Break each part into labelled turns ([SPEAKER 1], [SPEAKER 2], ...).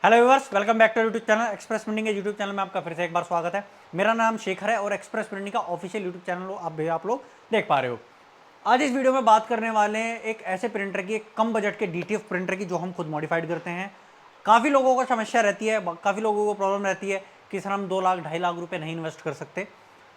[SPEAKER 1] Hello viewers, welcome back to YouTube channel Express Printing के YouTube channel में आपका फिर से एक बार स्वागत है। मेरा नाम शेखर है और एक्सप्रेस प्रिंटिंग का ऑफिशियल यूट्यूब चैनल आप लोग देख पा रहे हो। आज इस वीडियो में बात करने वाले हैं एक ऐसे प्रिंटर की, एक कम बजट के डीटीएफ प्रिंटर की जो हम खुद मॉडिफाइड करते हैं। काफ़ी लोगों को समस्या रहती है, काफ़ी लोगों को प्रॉब्लम रहती है कि सर हम 2 लाख 2.5 लाख रुपए नहीं इन्वेस्ट कर सकते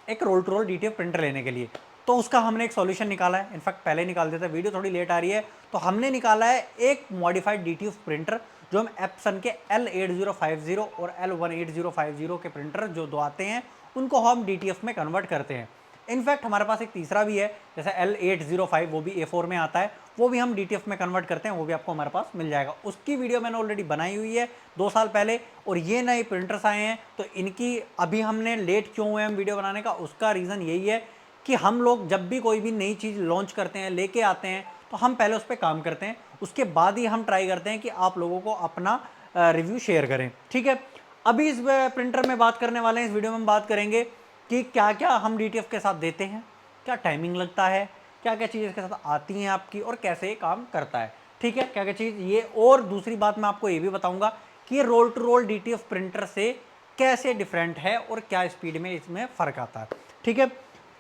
[SPEAKER 1] एक roll to roll DTF printer लेने के लिए। तो उसका हमने एक सॉल्यूशन निकाला है। इनफैक्ट पहले निकाल देता है, वीडियो थोड़ी लेट आ रही है, तो हमने निकाला है एक मॉडिफाइड डीटीएफ प्रिंटर जो हम एप्सन के L8050 और L18050 के प्रिंटर जो दो आते हैं उनको हम डीटीएफ में कन्वर्ट करते हैं। इनफैक्ट हमारे पास एक तीसरा भी है, जैसे L805, वो भी A4 में आता है, वो भी हम डीटीएफ में कन्वर्ट करते हैं, वो भी आपको हमारे पास मिल जाएगा। उसकी वीडियो मैंने ऑलरेडी बनाई हुई है 2 साल पहले। और ये नए प्रिंटर्स आए हैं तो इनकी अभी हमने लेट क्यों हुए हम वीडियो बनाने का, उसका रीज़न यही है कि हम लोग जब भी कोई भी नई चीज़ लॉन्च करते हैं, लेके आते हैं, तो हम पहले उस पर काम करते हैं, उसके बाद ही हम ट्राई करते हैं कि आप लोगों को अपना रिव्यू शेयर करें। ठीक है, अभी इस प्रिंटर में बात करने वाले हैं, इस वीडियो में हम बात करेंगे कि क्या क्या हम डीटीएफ के साथ देते हैं, क्या टाइमिंग लगता है, क्या क्या चीज़ इसके साथ आती हैं आपकी, और कैसे ये काम करता है। ठीक है, क्या क्या चीज़ ये, और दूसरी बात मैं आपको ये भी बताऊंगा कि ये roll to roll DTF printer से कैसे डिफरेंट है और क्या स्पीड में इसमें फ़र्क आता है। ठीक है,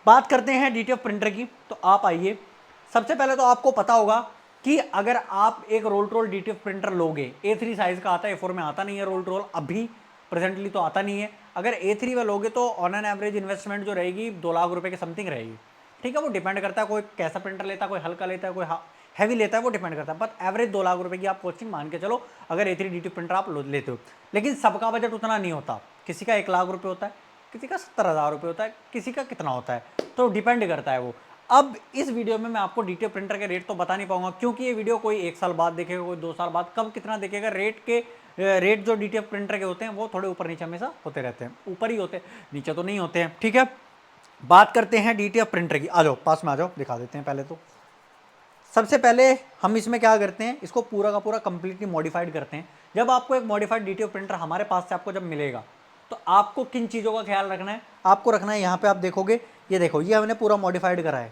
[SPEAKER 1] बात करते हैं डीटीएफ प्रिंटर की। तो आप आइए, सबसे पहले तो आपको पता होगा कि अगर आप एक roll to roll DTF printer लोगे, A3 साइज का आता है, A4 में आता नहीं है रोल टू रोल, अभी प्रेजेंटली तो आता नहीं है। अगर A3 में लोगे तो ऑन एन एवरेज इन्वेस्टमेंट जो रहेगी 2 लाख रुपए के समथिंग रहेगी। ठीक है, वो डिपेंड करता है, कोई कैसा प्रिंटर लेता है, कोई हल्का लेता है, कोई हैवी लेता है, वो डिपेंड करता है। बट एवरेज 2 लाख रुपए की आप कॉस्टिंग मान के चलो अगर A3 डीटीएफ प्रिंटर आप लेते हो। लेकिन सबका बजट उतना नहीं होता, किसी का 1 लाख रुपये होता है, किसी का 70,000 रुपये होता है, किसी का कितना होता है, तो डिपेंड करता है वो। अब इस वीडियो में मैं आपको डीटीएफ प्रिंटर के रेट तो बता नहीं पाऊंगा, क्योंकि ये वीडियो कोई 1 साल बाद देखेगा, कोई 2 साल बाद, कब कितना देखेगा। रेट जो डीटीएफ प्रिंटर के होते हैं वो थोड़े ऊपर नीचे हमेशा होते रहते हैं, ऊपर ही होते हैं, नीचे तो नहीं होते हैं। ठीक है, बात करते हैं डीटीएफ प्रिंटर की। आ जाओ पास में, आ जाओ, दिखा देते हैं। पहले तो सबसे पहले हम इसमें क्या करते हैं, इसको पूरा का पूरा कंप्लीटली मॉडिफाइड करते हैं। जब आपको एक मॉडिफाइड डीटीएफ प्रिंटर हमारे पास से आपको जब मिलेगा, तो आपको किन चीज़ों का ख्याल रखना है, आपको रखना है, यहाँ पे आप देखोगे, ये देखो, ये हमने पूरा मॉडिफाइड करा है।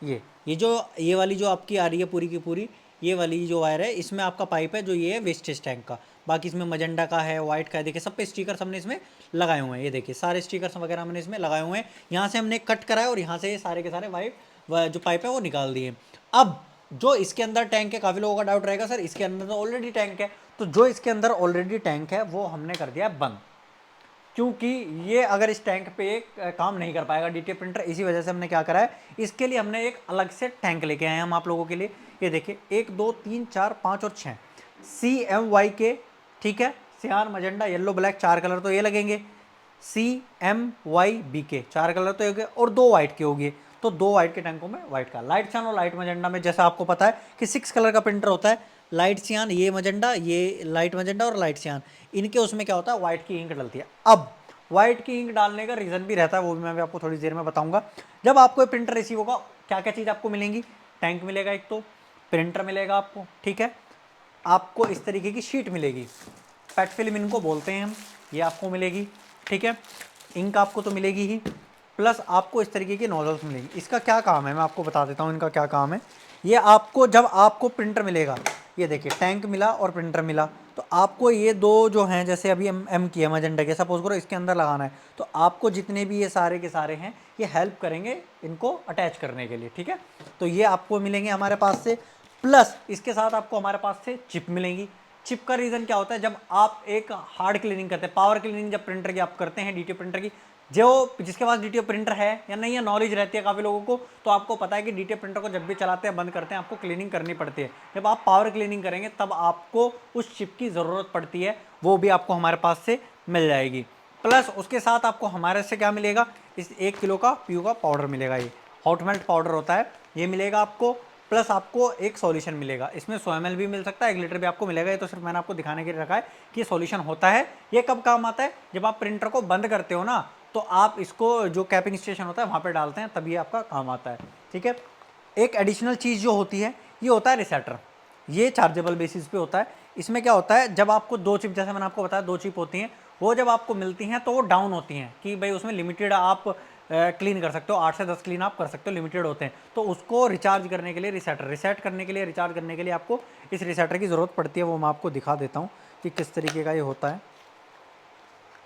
[SPEAKER 1] ये वाली जो आपकी आ रही है पूरी की पूरी, ये वाली जो वायर है, इसमें आपका पाइप है जो ये है वेस्टेज टैंक का। बाकी इसमें मजेंडा का है, वाइट का है, देखिए सब पे स्टिकर्स हमने इसमें लगाए हुए हैं। ये देखिए सारे स्टिकर्स वगैरह हमने इसमें लगाए हुए हैं। यहाँ से हमने कट करा है और यहाँ से ये सारे के सारे वाइट जो पाइप है वो निकाल दिए। अब जो इसके अंदर टैंक है, काफ़ी लोगों का डाउट रहेगा सर इसके अंदर तो ऑलरेडी टैंक है, तो जो इसके अंदर ऑलरेडी टैंक है वो हमने कर दिया बंद, क्योंकि ये अगर इस टैंक पे काम नहीं कर पाएगा डीटीएफ प्रिंटर। इसी वजह से हमने क्या करा है, इसके लिए हमने एक अलग से टैंक लेके आए हैं हम आप लोगों के लिए। ये देखिए 1 2 3 4 5 और 6 CMY के, ठीक है, सियान मजेंडा येलो ब्लैक 4 कलर तो ये लगेंगे। CMYB के 4 कलर तो ये, और 2 वाइट के होंगे। तो 2 वाइट के टैंकों में वाइट का, लाइट सियान और लाइट मजेंडा में जैसा आपको पता है कि 6 कलर का प्रिंटर होता है, लाइट सियान, ये मजेंडा, ये लाइट मजेंडा और लाइट सियान, इनके उसमें क्या होता है, व्हाइट की इंक डलती है। अब व्हाइट की इंक डालने का रीज़न भी रहता है, वो भी मैं भी आपको थोड़ी देर में बताऊंगा। जब आपको प्रिंटर रिसीव होगा, क्या क्या चीज़ आपको मिलेंगी, टैंक मिलेगा, एक तो प्रिंटर मिलेगा आपको, ठीक है, आपको इस तरीके की शीट मिलेगी, पेट फिल्म इनको बोलते हैं हम, ये आपको मिलेगी। ठीक है, इंक आपको तो मिलेगी ही, प्लस आपको इस तरीके की नोजल्स मिलेंगी। इसका क्या काम है मैं आपको बता देता हूँ, इनका क्या काम है। ये आपको, जब आपको प्रिंटर मिलेगा, ये देखिए टैंक मिला और प्रिंटर मिला, तो आपको ये दो जो हैं, जैसे अभी एम की है मजेंडा के, सपोज करो इसके अंदर लगाना है, तो आपको जितने भी ये सारे के सारे हैं ये हेल्प करेंगे इनको अटैच करने के लिए। ठीक है, तो ये आपको मिलेंगे हमारे पास से, प्लस इसके साथ आपको हमारे पास से चिप मिलेंगी। चिप का रीज़न क्या होता है, जब आप एक हार्ड क्लीनिंग करते हैं, पावर क्लीनिंग जब प्रिंटर की आप करते हैं, डीटीएफ प्रिंटर की, जो जिसके पास डीटीएफ प्रिंटर है या नहीं है, नॉलेज रहती है काफ़ी लोगों को, तो आपको पता है कि डीटीएफ प्रिंटर को जब भी चलाते हैं, बंद करते हैं, आपको क्लीनिंग करनी पड़ती है। जब आप पावर क्लीनिंग करेंगे तब आपको उस चिप की ज़रूरत पड़ती है, वो भी आपको हमारे पास से मिल जाएगी। प्लस उसके साथ आपको हमारे से क्या मिलेगा, इस 1 किलो का पीयू का पाउडर मिलेगा, ये हॉट मेल्ट पाउडर होता है, ये मिलेगा आपको। प्लस आपको एक सॉल्यूशन मिलेगा, इसमें 100 ml भी मिल सकता है, 1 लीटर भी आपको मिलेगा। ये तो सिर्फ मैंने आपको दिखाने के लिए रखा है कि ये सॉल्यूशन होता है। ये कब काम आता है, जब आप प्रिंटर को बंद करते हो ना, तो आप इसको जो कैपिंग स्टेशन होता है वहाँ पे डालते हैं, तभी आपका काम आता है। ठीक है, एक एडिशनल चीज़ जो होती है, ये होता है रिसेटर। ये चार्जेबल बेसिस पे होता है। इसमें क्या होता है, जब आपको 2 चिप, जैसे मैंने आपको बताया 2 चिप होती हैं, वो जब आपको मिलती हैं तो वो डाउन होती हैं कि भाई उसमें लिमिटेड आप क्लीन कर सकते हो, 8 से 10 क्लीन आप कर सकते हो, लिमिटेड होते हैं। तो उसको रिचार्ज करने के लिए रिसेट करने के लिए, रिचार्ज करने के लिए आपको इस रिसेटर की ज़रूरत पड़ती है। वो मैं आपको दिखा देता हूँ, कि किस तरीके का ये होता है।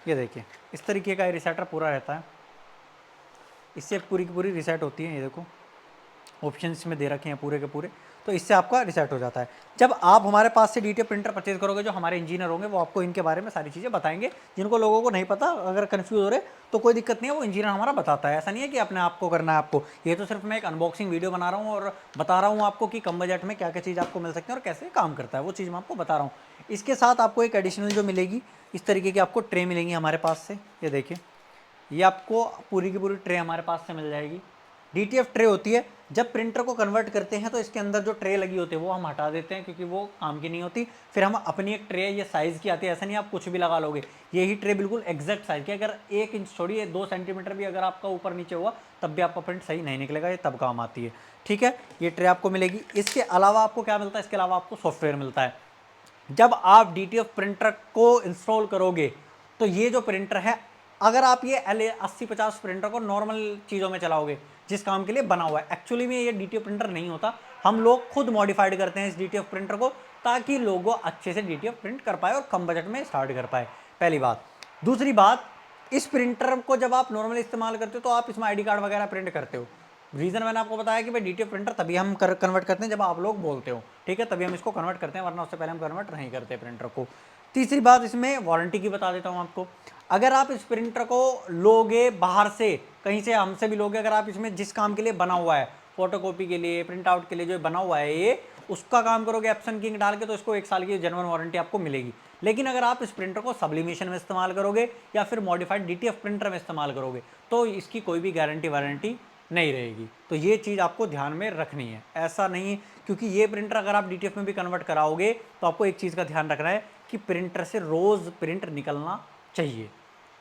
[SPEAKER 1] ये देखिए इस तरीके का ये रिसेटर पूरा रहता है, इससे पूरी की पूरी रिसेट होती है। ये देखो ऑप्शन इसमें दे रखे हैं पूरे के पूरे, तो इससे आपका रिसेट हो जाता है। जब आप हमारे पास से डीटीएफ प्रिंटर परचेज करोगे, जो हमारे इंजीनियर होंगे वो आपको इनके बारे में सारी चीज़ें बताएंगे। जिनको लोगों को नहीं पता, अगर कन्फ्यूज हो रहे तो कोई दिक्कत नहीं है, वो इंजीनियर हमारा बताता है। ऐसा नहीं है कि अपने आप को करना है आपको। ये तो सिर्फ मैं एक अनबॉक्सिंग वीडियो बना रहा हूँ और बता रहा हूँ आपको कि कम बजट में क्या क्या चीज़ आपको मिल सकती है और कैसे काम करता है, वो चीज़ मैं आपको बता रहा हूँ। इसके साथ आपको एक एडिशनल जो मिलेगी, इस तरीके की आपको ट्रे मिलेंगी हमारे पास से। ये देखिए ये आपको पूरी की पूरी ट्रे हमारे पास से मिल जाएगी। डीटीएफ ट्रे होती है, जब प्रिंटर को कन्वर्ट करते हैं तो इसके अंदर जो ट्रे लगी होती है वो हम हटा देते हैं, क्योंकि वो काम की नहीं होती। फिर हम अपनी एक ट्रे ये साइज़ की आती है, ऐसा नहीं आप कुछ भी लगा लोगे। यही ट्रे बिल्कुल एग्जैक्ट साइज़ की, अगर 1 इंच छोड़िए 2 सेंटीमीटर भी अगर आपका ऊपर नीचे हुआ तब भी आपका प्रिंट सही नहीं निकलेगा, ये तब काम आती है। ठीक है, ये ट्रे आपको मिलेगी। इसके अलावा आपको क्या मिलता है, इसके अलावा आपको सॉफ्टवेयर मिलता है। जब आप डीटीएफ प्रिंटर को इंस्टॉल करोगे तो ये जो प्रिंटर है, अगर आप ये LA8050 प्रिंटर को नॉर्मल चीज़ों में चलाओगे जिस काम के लिए बना हुआ है, एक्चुअली में ये डीटीएफ प्रिंटर नहीं होता। हम लोग खुद मॉडिफाइड करते हैं इस डीटीएफ प्रिंटर को, ताकि लोगों अच्छे से डीटीएफ प्रिंट कर पाए और कम बजट में स्टार्ट कर पाए, पहली बात। दूसरी बात, इस प्रिंटर को जब आप नॉर्मली इस्तेमाल करते हो तो आप इसमें ID कार्ड वगैरह प्रिंट करते हो। रीज़न मैंने आपको बताया कि भाई डीटीएफ प्रिंटर तभी हम कन्वर्ट करते हैं जब आप लोग बोलते हो, ठीक है, तभी हम इसको कन्वर्ट करते हैं, वरना उससे पहले हम कन्वर्ट नहीं करते प्रिंटर को। तीसरी बात, इसमें वारंटी की बता देता हूँ आपको। अगर आप इस प्रिंटर को लोगे बाहर से, कहीं से हमसे भी लोगे, अगर आप इसमें जिस काम के लिए बना हुआ है, फोटोकॉपी के लिए, प्रिंट आउट के लिए जो बना हुआ है ये, उसका काम करोगे एप्सन किंग डाल के, तो इसको 1 साल की जेन्युइन वारंटी आपको मिलेगी। लेकिन अगर आप इस प्रिंटर को सब्लिमेशन में इस्तेमाल करोगे या फिर मॉडिफाइड डीटीएफ प्रिंटर में इस्तेमाल करोगे तो इसकी कोई भी गारंटी वारंटी नहीं रहेगी। तो ये चीज़ आपको ध्यान में रखनी है। ऐसा नहीं, क्योंकि ये प्रिंटर अगर आप डीटीएफ में भी कन्वर्ट कराओगे तो आपको एक चीज़ का ध्यान रखना है कि प्रिंटर से रोज़ प्रिंट निकलना चाहिए।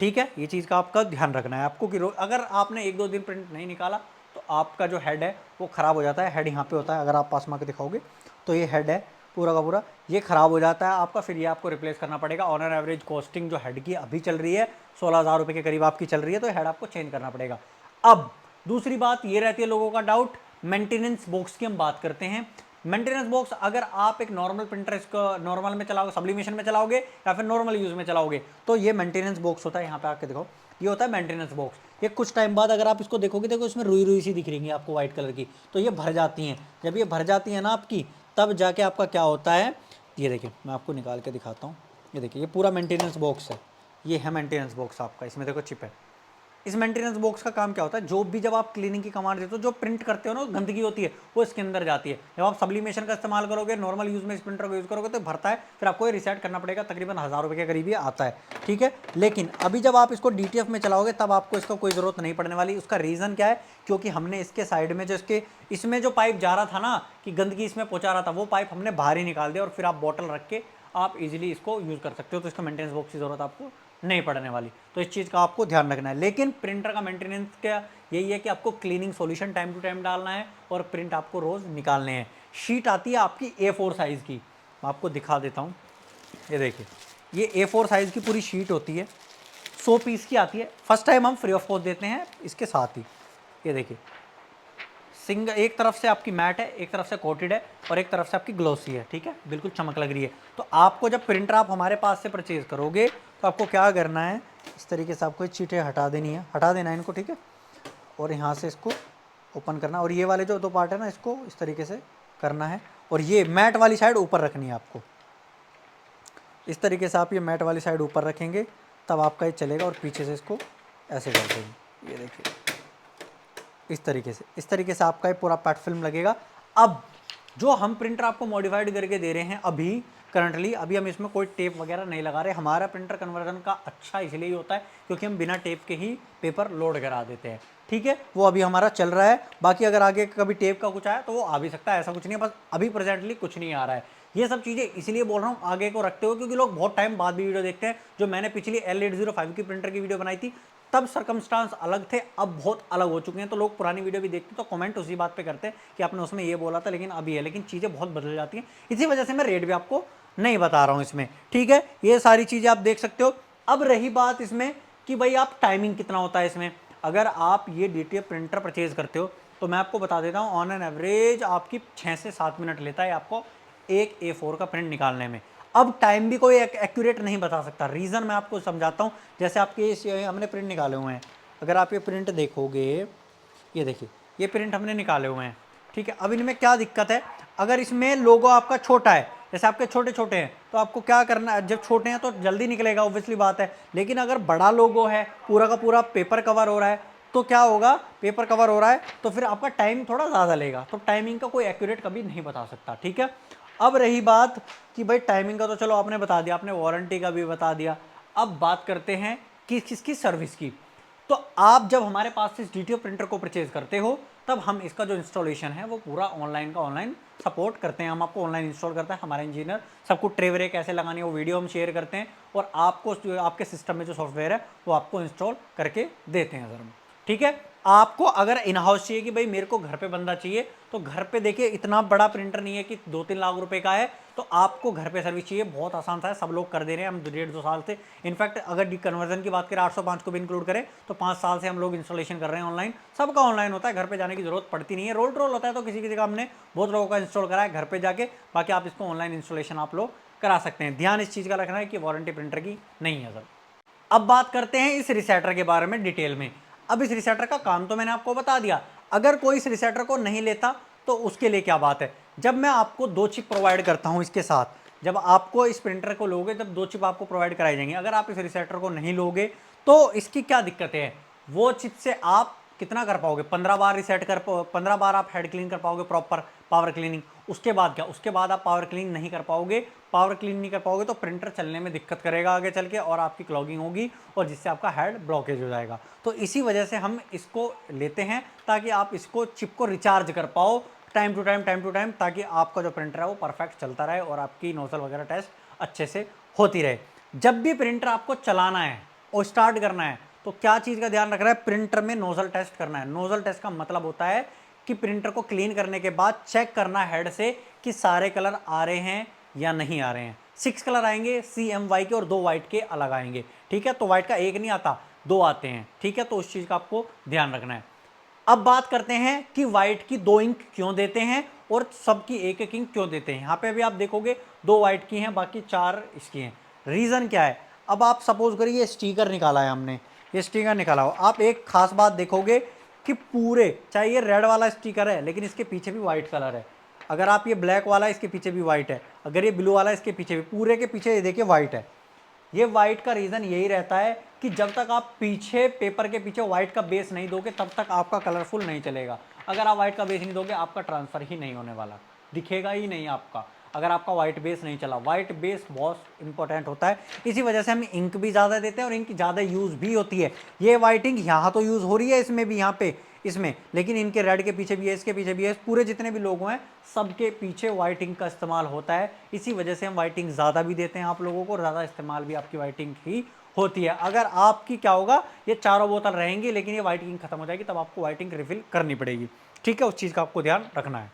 [SPEAKER 1] ठीक है, ये चीज़ का आपका ध्यान रखना है आपको कि अगर आपने 1-2 दिन प्रिंट नहीं निकाला तो आपका जो हेड है वो ख़राब हो जाता है। हेड यहाँ पे होता है, अगर आप पास में आके दिखाओगे तो ये हेड है पूरा का पूरा, ये ख़राब हो जाता है आपका, फिर ये आपको रिप्लेस करना पड़ेगा। ऑन एन एवरेज कॉस्टिंग जो हेड की अभी चल रही है 16,000 रुपये के करीब आपकी चल रही है, तो हेड आपको चेंज करना पड़ेगा। अब दूसरी बात ये रहती है लोगों का डाउट, मेंटेनेंस बॉक्स की हम बात करते हैं। मेंटेनेंस बॉक्स, अगर आप एक नॉर्मल प्रिंटर इसको नॉर्मल में चलाओगे, सब्लिमेशन में चलाओगे या फिर नॉर्मल यूज़ में चलाओगे, तो ये मेंटेनेंस बॉक्स होता है। यहाँ पे आके देखो, ये होता है मेंटेनेंस बॉक्स। ये कुछ टाइम बाद अगर आप इसको देखोगे, देखो इसमें रुई रुई सी दिख रही है आपको व्हाइट कलर की, तो ये भर जाती हैं। जब ये भर जाती है ना आपकी, तब जाके आपका क्या होता है, ये देखिए मैं आपको निकाल के दिखाता हूँ। ये देखिए ये पूरा मेंटेनेंस बॉक्स है, ये है मेंटेनेंस बॉक्स आपका, इसमें देखो चिप है। इस मेंटेनेंस बॉक्स का काम क्या होता है, जो भी जब आप क्लीनिंग की कमांड देते हो, जो प्रिंट करते हो ना, गंदगी होती है वो इसके अंदर जाती है। जब आप सब्लिमेशन का इस्तेमाल करोगे, नॉर्मल यूज़ में इस प्रिंटर को यूज़ करोगे तो भरता है, फिर आपको ये रिसेट करना पड़ेगा, तकरीबन 1000 रुपये के करीब ये आता है। ठीक है, लेकिन अभी जब आप इसको डीटीएफ में चलाओगे तब आपको इसका कोई ज़रूरत नहीं पड़ने वाली। उसका रीज़न क्या है, क्योंकि हमने इसके साइड में जो इसमें जो पाइप जा रहा था ना, कि गंदगी इसमें पहुँचा रहा था, वो पाइप हमने बाहर ही निकाल दिया और फिर आप बॉटल रख के आप इजीली इसको यूज़ कर सकते हो। तो इसका मेंटेनेंस बॉक्स की ज़रूरत आपको नहीं पड़ने वाली, तो इस चीज़ का आपको ध्यान रखना है। लेकिन प्रिंटर का मेंटेनेंस क्या यही है कि आपको cleaning solution time to time डालना है और प्रिंट आपको रोज़ निकालने हैं। शीट आती है आपकी A4 साइज़ की, मैं आपको दिखा देता हूँ। ये देखिए ये A4 साइज़ की पूरी शीट होती है, 100 पीस की आती है। फर्स्ट टाइम हम फ्री ऑफ कॉस्ट देते हैं इसके साथ ही। ये देखिए सिंगल, एक तरफ से आपकी मैट है, एक तरफ से कोटेड है और एक तरफ से आपकी ग्लोसी है। ठीक है, बिल्कुल चमक लग रही है। तो आपको जब प्रिंटर आप हमारे पास से परचेज़ करोगे तो आपको क्या करना है, इस तरीके से आपको चीटें हटा देनी है, हटा देना है इनको। ठीक है, और यहाँ से इसको ओपन करना, और ये वाले जो 2 पार्ट है ना, इसको इस तरीके से करना है, और ये मैट वाली साइड ऊपर रखनी है आपको। इस तरीके से आप ये मैट वाली साइड ऊपर रखेंगे तब आपका ये चलेगा, और पीछे से इसको ऐसे कर देंगे। ये देखिए इस तरीके से आपका ये पूरा पैड फिल्म लगेगा। अब जो हम प्रिंटर आपको मॉडिफाइड करके दे रहे हैं अभी करंटली, अभी हम इसमें कोई टेप वगैरह नहीं लगा रहे। हमारा प्रिंटर कन्वर्जन का अच्छा इसलिए होता है क्योंकि हम बिना टेप के ही पेपर लोड करा देते हैं। ठीक है, वो अभी हमारा चल रहा है। बाकी अगर आगे कभी टेप का कुछ आया तो वो आ भी सकता है, ऐसा कुछ नहीं है, बस अभी प्रेजेंटली कुछ नहीं आ रहा है। ये सब चीज़ें इसलिए बोल रहा हूँ आगे को रखते हुए, क्योंकि लोग बहुत टाइम बाद भी वीडियो देखते हैं। जो मैंने पिछली L805 की प्रिंटर की वीडियो बनाई थी तब सर्कमस्टांस अलग थे, अब बहुत अलग हो चुके हैं। तो लोग पुरानी वीडियो भी देखते तो कमेंट उसी बात पे करते हैं कि आपने उसमें ये बोला था लेकिन अभी है, लेकिन चीज़ें बहुत बदल जाती हैं। इसी वजह से मैं रेट भी आपको नहीं बता रहा हूँ इसमें। ठीक है, ये सारी चीज़ें आप देख सकते हो। अब रही बात इसमें कि भाई आप टाइमिंग कितना होता है इसमें, अगर आप ये डीटीएफ प्रिंटर परचेज करते हो तो मैं आपको बता देता हूँ, ऑन एन एवरेज आपकी 6 से 7 मिनट लेता है आपको एक A4 का प्रिंट निकालने में। अब टाइम भी कोई एक्यूरेट नहीं बता सकता। रीज़न मैं आपको समझाता हूँ। जैसे आपके हमने प्रिंट निकाले हुए हैं, अगर आप ये प्रिंट देखोगे, ये देखिए ये प्रिंट हमने निकाले हुए हैं, ठीक है। अब इनमें क्या दिक्कत है, अगर इसमें लोगो आपका छोटा है, जैसे आपके छोटे छोटे हैं, तो आपको क्या करना है, जब छोटे हैं तो जल्दी निकलेगा, ऑब्वियसली बात है। लेकिन अगर बड़ा लोगो है, पूरा का पूरा पेपर कवर हो रहा है, तो क्या होगा, पेपर कवर हो रहा है तो फिर आपका टाइम थोड़ा ज़्यादा लेगा। तो टाइमिंग का कोई एक्यूरेट कभी नहीं बता सकता, ठीक है। अब रही बात कि भाई टाइमिंग का तो चलो आपने बता दिया, आपने वारंटी का भी बता दिया। अब बात करते हैं कि किसकी सर्विस की। तो आप जब हमारे पास से इस डीटीओ प्रिंटर को परचेज करते हो, तब हम इसका जो इंस्टॉलेशन है वो पूरा ऑनलाइन का ऑनलाइन सपोर्ट करते हैं। हम आपको ऑनलाइन इंस्टॉल करते हैं, हमारे इंजीनियर सबको ट्रे व्रे कैसे लगानी है वो वीडियो हम शेयर करते हैं, और आपको जो आपके सिस्टम में जो सॉफ्टवेयर है वो आपको इंस्टॉल करके देते हैं सर हम, ठीक है। आपको अगर इन हाउस चाहिए कि भाई मेरे को घर पे बंदा चाहिए, तो घर पे देखिए इतना बड़ा प्रिंटर नहीं है कि 2-3 लाख रुपए का है, तो आपको घर पे सर्विस चाहिए, बहुत आसान सा है, सब लोग कर दे रहे हैं हम 1.5-2 साल से। इनफैक्ट अगर कन्वर्जन की बात करें 805 को भी इंक्लूड करें तो 5 साल से हम लोग इंस्टॉलेशन कर रहे हैं ऑनलाइन। सबका ऑनलाइन होता है, घर पे जाने की जरूरत पड़ती नहीं है। रोल रोल होता है तो किसी किसी का हमने बहुत लोगों का इंस्टॉल करा है घर पे जाके, बाकी आप इसको ऑनलाइन इंस्टॉलेशन आप लोग करा सकते हैं। ध्यान इस चीज़ का रखना है कि वारंटी प्रिंटर की नहीं है सर। अब बात करते हैं इस रिसेटर के बारे में डिटेल में। अब इस रिसेटर का काम तो मैंने आपको बता दिया, अगर कोई इस रिसेटर को नहीं लेता तो उसके लिए क्या बात है। जब मैं आपको 2 चिप प्रोवाइड करता हूं इसके साथ, जब आपको इस प्रिंटर को लोगे तब 2 चिप आपको प्रोवाइड कराई जाएंगी। अगर आप इस रिसेटर को नहीं लोगे तो इसकी क्या दिक्कत है, वो चिप से आप कितना कर पाओगे, 15 बार रिसेट कर 15 बार आप हेड क्लीन कर पाओगे प्रॉपर पावर क्लीनिंग। उसके बाद क्या, उसके बाद आप पावर क्लीन नहीं कर पाओगे। पावर क्लीन नहीं कर पाओगे तो प्रिंटर चलने में दिक्कत करेगा आगे चल के, और आपकी क्लॉगिंग होगी और जिससे आपका हेड ब्लॉकेज हो जाएगा। तो इसी वजह से हम इसको लेते हैं, ताकि आप इसको चिप को रिचार्ज कर पाओ टाइम टू टाइम, ताकि आपका जो प्रिंटर है वो परफेक्ट चलता रहे और आपकी नोजल वगैरह टेस्ट अच्छे से होती रहे। जब भी प्रिंटर आपको चलाना है और स्टार्ट करना है तो क्या चीज़ का ध्यान रखना है, प्रिंटर में नोजल टेस्ट करना है। नोजल टेस्ट का मतलब होता है कि प्रिंटर को क्लीन करने के बाद चेक करना हेड से कि सारे कलर आ रहे हैं या नहीं आ रहे हैं। 6 कलर आएंगे CMY के और 2 वाइट के अलग आएंगे, ठीक है। तो वाइट का एक नहीं आता, 2 आते हैं, ठीक है। तो उस चीज़ का आपको ध्यान रखना है। अब बात करते हैं कि वाइट की 2 इंक क्यों देते हैं और सबकी एक एक इंक क्यों देते हैं। यहाँ पे भी आप देखोगे 2 वाइट की हैं, बाकी 4 इसकी हैं। रीज़न क्या है, अब आप सपोज करिए स्टिकर निकाला है हमने, ये स्टिकर निकाला हो, आप एक खास बात देखोगे कि पूरे, चाहे ये रेड वाला स्टिकर है लेकिन इसके पीछे भी वाइट कलर है, अगर आप ये ब्लैक वाला है इसके पीछे भी वाइट है, अगर ये ब्लू वाला है इसके पीछे भी, पूरे के पीछे ये देखिए वाइट है। ये वाइट का रीज़न यही रहता है कि जब तक आप पीछे पेपर के पीछे वाइट का बेस नहीं दोगे तब तक आपका कलरफुल नहीं चलेगा। अगर आप वाइट का बेस नहीं दोगे आपका ट्रांसफ़र ही नहीं होने वाला, दिखेगा ही नहीं आपका, अगर आपका वाइट बेस नहीं चला। वाइट बेस बहुत इंपॉर्टेंट होता है, इसी वजह से हम इंक भी ज़्यादा देते हैं और इंक ज़्यादा यूज़ भी होती है। ये वाइट इंक यहाँ तो यूज़ हो रही है इसमें भी, यहाँ पे इसमें, लेकिन इनके रेड के पीछे भी है, इसके पीछे भी है, पूरे जितने भी लोग हैं सबके पीछे वाइट इंक का इस्तेमाल होता है। इसी वजह से हम वाइट इंक ज़्यादा भी देते हैं आप लोगों को, ज़्यादा इस्तेमाल भी आपकी वाइट इंक ही होती है। अगर आपकी क्या होगा, ये चारों बोतल रहेंगी लेकिन ये वाइट इंक खत्म हो जाएगी, तब आपको वाइट इंक रिफिल करनी पड़ेगी, ठीक है। उस चीज़ का आपको ध्यान रखना है।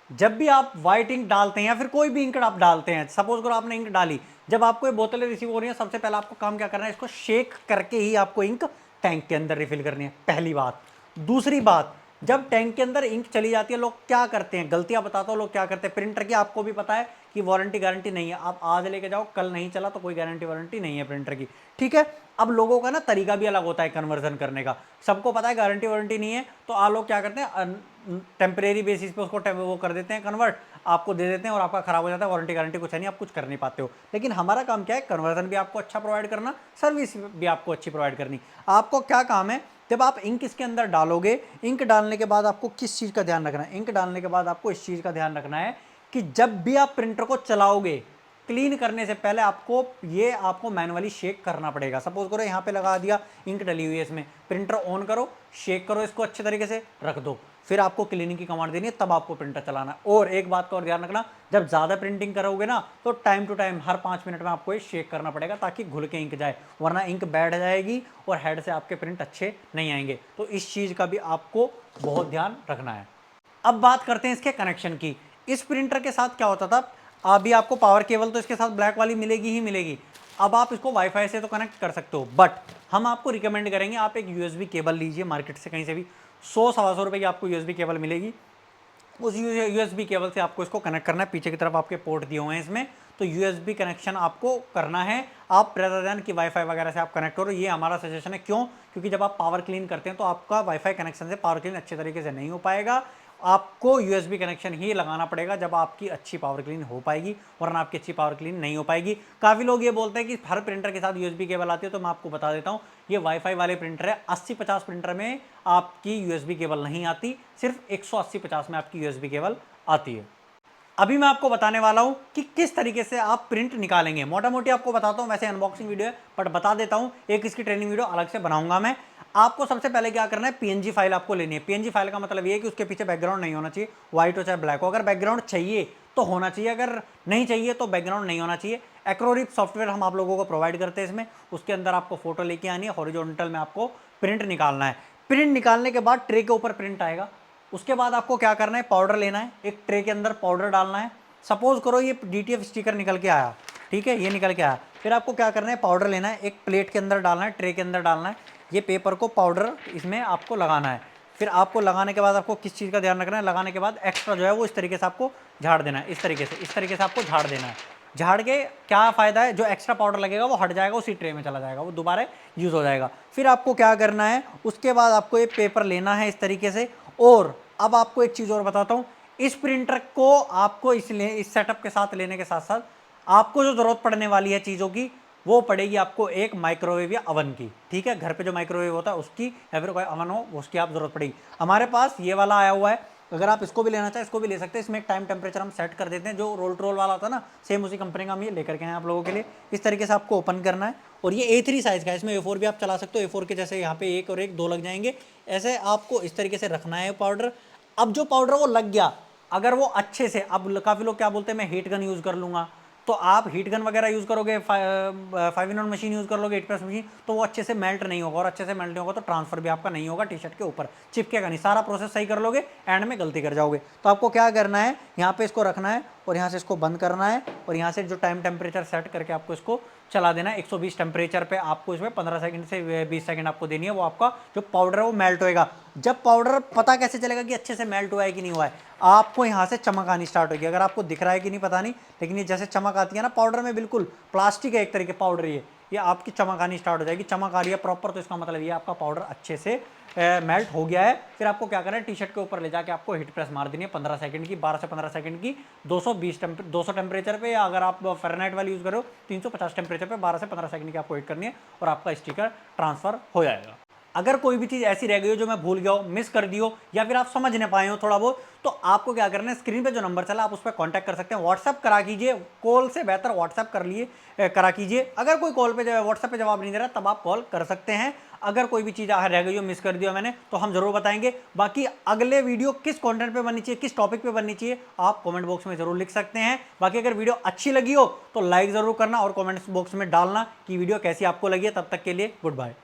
[SPEAKER 1] जब भी आप व्हाइट इंक डालते हैं या फिर कोई भी इंक आप डालते हैं, सपोज करो आपने इंक डाली, जब आपको ये बोतलें रिसीव हो रही हैं, सबसे पहले आपको काम क्या करना है, इसको शेक करके ही आपको इंक टैंक के अंदर रिफिल करनी है, पहली बात। दूसरी बात, जब टैंक के अंदर इंक चली जाती है, लोग क्या करते हैं, गलतियां बताता हूं लोग क्या करते हैं। प्रिंटर की आपको भी पता है कि वारंटी गारंटी नहीं है, आप आज लेके जाओ कल नहीं चला तो कोई गारंटी वारंटी नहीं है प्रिंटर की, ठीक है। अब लोगों का ना तरीका भी अलग होता है कन्वर्जन करने का, सबको पता है गारंटी वारंटी नहीं है, तो आप लोग क्या करते हैं, टेम्परेरी बेसिस पे उसको वो कर देते हैं कन्वर्ट, आपको दे देते हैं और आपका खराब हो जाता है, वारंटी गारंटी कुछ है नहीं, आप कुछ कर नहीं पाते हो। लेकिन हमारा काम क्या है, कन्वर्जन भी आपको अच्छा प्रोवाइड करना, सर्विस भी आपको अच्छी प्रोवाइड करनी। आपको क्या काम है, जब आप इंक इसके अंदर डालोगे, इंक डालने के बाद आपको किस चीज़ का ध्यान रखना है, इंक डालने के बाद आपको इस चीज़ का ध्यान रखना है कि जब भी आप प्रिंटर को चलाओगे, क्लीन करने से पहले आपको मैनुअली शेक करना पड़ेगा। सपोज करो यहाँ पे लगा दिया, इंक डली हुई है इसमें, प्रिंटर ऑन करो, शेक करो इसको अच्छे तरीके से, रख दो, फिर आपको क्लीनिंग की कमांड देनी है, तब आपको प्रिंटर चलाना है। और एक बात का और ध्यान रखना, जब ज़्यादा प्रिंटिंग करोगे ना तो टाइम टू टाइम हर 5 मिनट में आपको ये शेक करना पड़ेगा ताकि घुल के इंक जाए, वरना इंक बैठ जाएगी और हेड से आपके प्रिंट अच्छे नहीं आएंगे। तो इस चीज़ का भी आपको बहुत ध्यान रखना है। अब बात करते हैं इसके कनेक्शन की। इस प्रिंटर के साथ क्या होता था, अभी आपको पावर केबल तो इसके साथ ब्लैक वाली मिलेगी ही मिलेगी। अब आप इसको वाईफाई से तो कनेक्ट कर सकते हो, बट हम आपको रिकमेंड करेंगे आप एक यूएसबी केबल लीजिए मार्केट से कहीं से भी, 100-125 रुपये की आपको यूएसबी केबल मिलेगी। उस यूएसबी केबल से आपको इसको कनेक्ट करना है, पीछे की तरफ आपके पोर्ट दिए हुए हैं इसमें, तो तो यूएसबी कनेक्शन आपको करना है, आप रेदर देन कि वाईफाई वगैरह से आप कनेक्ट करो। ये हमारा सजेशन है। क्यों? क्योंकि जब आप पावर क्लीन करते हैं तो आपका वाईफाई कनेक्शन से पावर क्लीन अच्छे तरीके से नहीं हो पाएगा, आपको यूएसबी कनेक्शन ही लगाना पड़ेगा जब आपकी अच्छी पावर क्लीन हो पाएगी, वरना आपकी अच्छी पावर क्लीन नहीं हो पाएगी। काफ़ी लोग ये बोलते हैं कि हर प्रिंटर के साथ यूएसबी केबल आती है, तो मैं आपको बता देता हूँ ये वाईफाई वाले प्रिंटर है। 80-50 प्रिंटर में आपकी यूएसबी केबल नहीं आती, सिर्फ 180-50 में आपकी यूएसबी केबल आती है। अभी मैं आपको बताने वाला हूं कि किस तरीके से आप प्रिंट निकालेंगे। मोटा मोटी आपको बताता हूं, वैसे अनबॉक्सिंग वीडियो है बट बता देता हूं, एक इसकी ट्रेनिंग वीडियो अलग से बनाऊंगा मैं। आपको सबसे पहले क्या करना है, पीएनजी फाइल आपको लेनी है। पीएनजी फाइल का मतलब ये है कि उसके पीछे बैकग्राउंड नहीं होना चाहिए, व्हाइट हो चाहे ब्लैक हो। अगर बैकग्राउंड चाहिए तो होना चाहिए, अगर नहीं चाहिए तो बैकग्राउंड नहीं होना चाहिए। एक्रोरिप सॉफ्टवेयर हम आप लोगों को प्रोवाइड करते हैं इसमें, उसके अंदर आपको फोटो लेके आनी है, हॉरिजॉन्टल में आपको प्रिंट निकालना है। प्रिंट निकालने के बाद ट्रे के ऊपर प्रिंट आएगा। उसके बाद आपको क्या करना है, पाउडर लेना है, एक ट्रे के अंदर पाउडर डालना है। सपोज करो ये डीटीएफ स्टिकर निकल के आया, ठीक है, ये निकल के आया। फिर आपको क्या करना है, पाउडर लेना है, एक प्लेट के अंदर डालना है, ट्रे के अंदर डालना है। ये पेपर को पाउडर इसमें आपको लगाना है। फिर आपको लगाने के बाद आपको किस चीज़ का ध्यान रखना है, लगाने के बाद एक्स्ट्रा जो है वो इस तरीके से आपको झाड़ देना है, इस तरीके से आपको झाड़ देना है। झाड़ के क्या फ़ायदा है, जो एक्स्ट्रा पाउडर लगेगा वो हट जाएगा, उसी ट्रे में चला जाएगा, वो दोबारा यूज़ हो जाएगा। फिर आपको क्या करना है, उसके बाद आपको ये पेपर लेना है इस तरीके से। और अब आपको एक चीज़ और बताता हूँ, इस प्रिंटर को आपको इसलिए इस सेटअप के साथ लेने के साथ साथ आपको जो ज़रूरत पड़ने वाली है चीज़ों की, वो पड़ेगी आपको एक माइक्रोवेव या अवन की। ठीक है, घर पे जो माइक्रोवेव होता है उसकी, या फिर कोई अवन हो उसकी आप ज़रूरत पड़ेगी। हमारे पास ये वाला आया हुआ है, अगर आप इसको भी लेना चाहें इसको भी ले सकते हैं। इसमें एक टाइम टेम्परेचर हम सेट कर देते हैं, जो रोल ट्रोल वाला होता है ना, सेम उसी कंपनी का हम ये लेकर के हैं आप लोगों के लिए। इस तरीके से आपको ओपन करना है, और ये A3 साइज़ का है, इसमें A4 भी आप चला सकते हो। A4 के जैसे यहाँ पे एक और एक दो लग जाएंगे, ऐसे आपको इस तरीके से रखना है पाउडर। अब जो पाउडर वो लग गया, अगर वो अच्छे से, अब काफ़ी लोग क्या बोलते हैं मैं हीट गन यूज़ कर लूँगा, तो आप हीट गन वगैरह यूज़ करोगे, 5-in-1 मशीन यूज़ कर लोगे, 8 प्रेस मशीन, तो वो अच्छे से मेल्ट नहीं होगा, और अच्छे से मेल्ट नहीं होगा तो ट्रांसफर भी आपका नहीं होगा, टी शर्ट के ऊपर चिपकेगा नहीं। सारा प्रोसेस सही कर लोगे, एंड में गलती कर जाओगे। तो आपको क्या करना है, यहाँ पे इसको रखना है और यहाँ से इसको बंद करना है, और यहाँ से जो टाइम टेम्परेचर सेट करके आपको इसको चला देना है 120 टेम्परेचर पे। आपको इसमें 15 सेकंड से 20 सेकंड आपको देनी है, वो आपका जो पाउडर है वो मेल्ट होएगा। जब पाउडर, पता कैसे चलेगा कि अच्छे से मेल्ट हुआ है कि नहीं हुआ है, आपको यहाँ से चमक आनी स्टार्ट होगी। अगर आपको दिख रहा है कि नहीं पता नहीं, लेकिन ये जैसे चमक आती है ना पाउडर में, बिल्कुल प्लास्टिक है एक तरीके पाउडर, ये आपकी चमक आनी स्टार्ट हो जाएगी। चमक आ रही है प्रॉपर, तो इसका मतलब ये आपका पाउडर अच्छे से मेल्ट हो गया है। फिर आपको क्या करना है, टी शर्ट के ऊपर ले जाके आपको हीट प्रेस मार देनी है 15 सेकंड की, 12 से 15 सेकंड की, 200 टेम्परेचर पे, या अगर आप फ़ारेनहाइट वाली यूज़ करो 350 टेम्परेचर पे 12 से 15 सेकंड की आपको वेट करनी है, और आपका स्टिकर ट्रांसफ़र हो जाएगा। अगर कोई भी चीज़ ऐसी रह गई हो जो मैं भूल गया हो, मिस कर दी हो, या फिर आप समझ नहीं पाए हो थोड़ा बहुत, तो आपको क्या करना है, स्क्रीन पे जो नंबर चला आप उस पर कांटेक्ट कर सकते हैं। व्हाट्सएप करा कीजिए, कॉल से बेहतर व्हाट्सएप करा कीजिए। अगर कोई कॉल पे व्हाट्सएप पे जवाब नहीं दे रहा तब आप कॉल कर सकते हैं। अगर कोई भी चीज़ रह गई हो, मिस कर दिया मैंने, तो हम जरूर बताएंगे। बाकी अगले वीडियो किस कंटेंट पे बननी चाहिए, किस टॉपिक पे बननी चाहिए, आप कमेंट बॉक्स में जरूर लिख सकते हैं। बाकी अगर वीडियो अच्छी लगी हो तो लाइक जरूर करना, और कमेंट बॉक्स में डालना कि वीडियो कैसी आपको लगी है। तब तक के लिए गुड बाय।